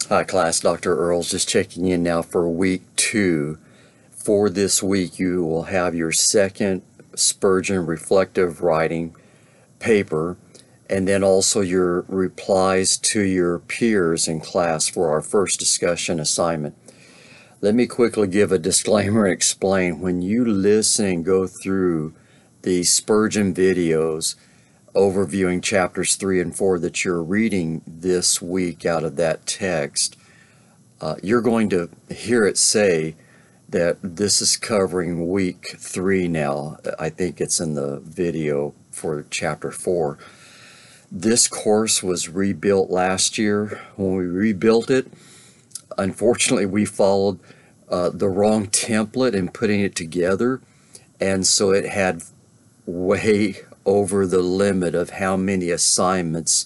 Hi class, Dr. Earls just checking in now for week 2. For this week you will have your second Spurgeon reflective writing paper and then also your replies to your peers in class for our first discussion assignment. Let me quickly give a disclaimer and explain. When you listen and go through the Spurgeon videos overviewing chapters 3 and 4 that you're reading this week out of that text, you're going to hear it say that this is covering week 3 now. I think it's in the video for chapter 4. This course was rebuilt last year. When we rebuilt it, unfortunately we followed the wrong template in putting it together, and so it had way over the limit of how many assignments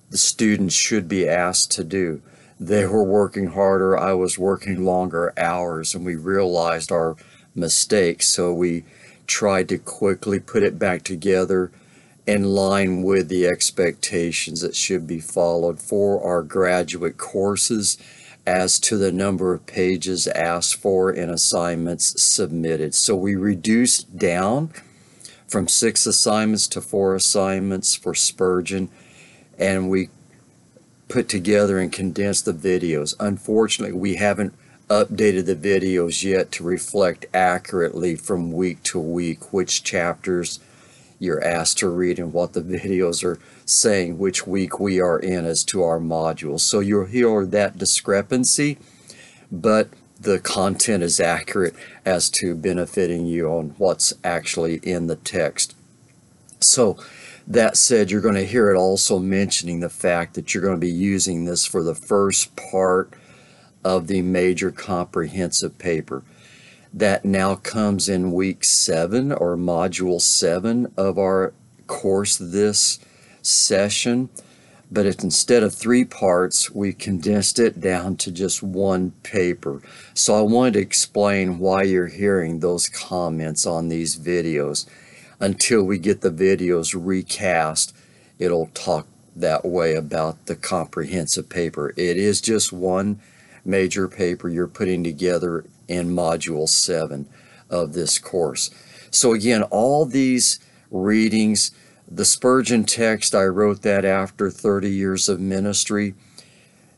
the students should be asked to do. They were working harder, I was working longer hours, and we realized our mistakes, so we tried to quickly put it back together in line with the expectations that should be followed for our graduate courses as to the number of pages asked for and assignments submitted. So we reduced down from 6 assignments to 4 assignments for Spurgeon, and we put together and condensed the videos. Unfortunately, we haven't updated the videos yet to reflect accurately from week to week which chapters you're asked to read and what the videos are saying which week we are in as to our modules. So you'll hear that discrepancy, but the content is accurate as to benefiting you on what's actually in the text. So that said, you're going to hear it also mentioning the fact that you're going to be using this for the first part of the major comprehensive paper. That now comes in week 7 or module 7 of our course this session. But if instead of 3 parts, we condensed it down to just 1 paper. So I wanted to explain why you're hearing those comments on these videos. Until we get the videos recast, it'll talk that way about the comprehensive paper. It is just 1 major paper you're putting together in module 7 of this course. So again, all these readings, the Spurgeon text, I wrote that after 30 years of ministry.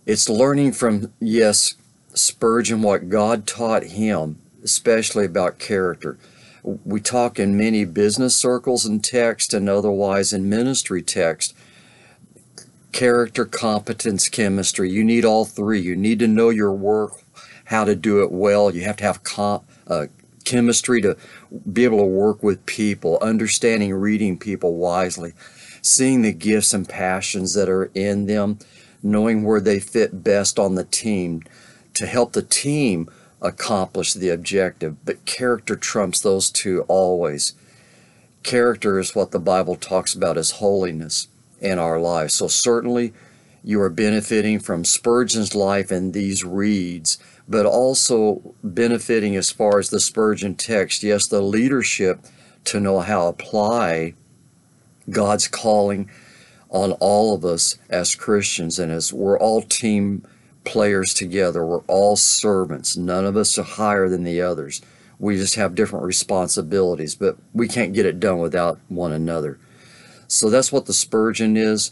It's learning from, yes, Spurgeon, what God taught him, especially about character. We talk in many business circles and text and otherwise in ministry text. Character, competence, chemistry. You need all 3. You need to know your work, how to do it well. You have to have chemistry to be able to work with people, understanding, reading people wisely, seeing the gifts and passions that are in them, knowing where they fit best on the team to help the team accomplish the objective. But character trumps those 2 always. Character is what the Bible talks about as holiness in our lives. So certainly you are benefiting from Spurgeon's life in these reads, but also benefiting as far as the Spurgeon text. Yes, the leadership to know how to apply God's calling on all of us as Christians, and as we're all team players together. We're all servants. None of us are higher than the others. We just have different responsibilities, but we can't get it done without one another. So that's what the Spurgeon is.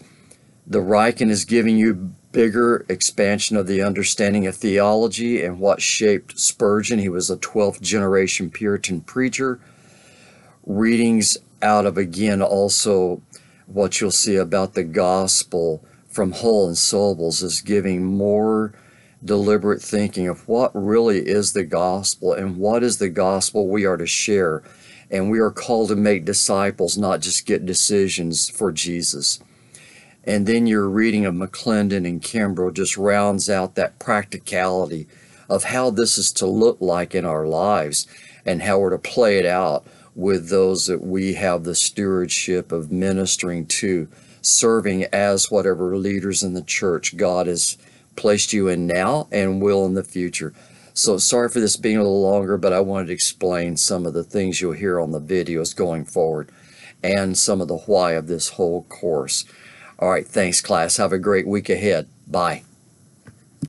The Riken is giving you bigger expansion of the understanding of theology and what shaped Spurgeon. He was a 12th generation Puritan preacher. Readings out of, again, also what you'll see about the gospel from Hull and Sobels is giving more deliberate thinking of what really is the gospel and what is the gospel we are to share. And we are called to make disciples, not just get decisions for Jesus. And then your reading of McClendon and Kimbrough just rounds out that practicality of how this is to look like in our lives and how we're to play it out with those that we have the stewardship of ministering to, serving as whatever leaders in the church God has placed you in now and will in the future. So sorry for this being a little longer, but I wanted to explain some of the things you'll hear on the videos going forward and some of the why of this whole course. All right, thanks class. Have a great week ahead. Bye.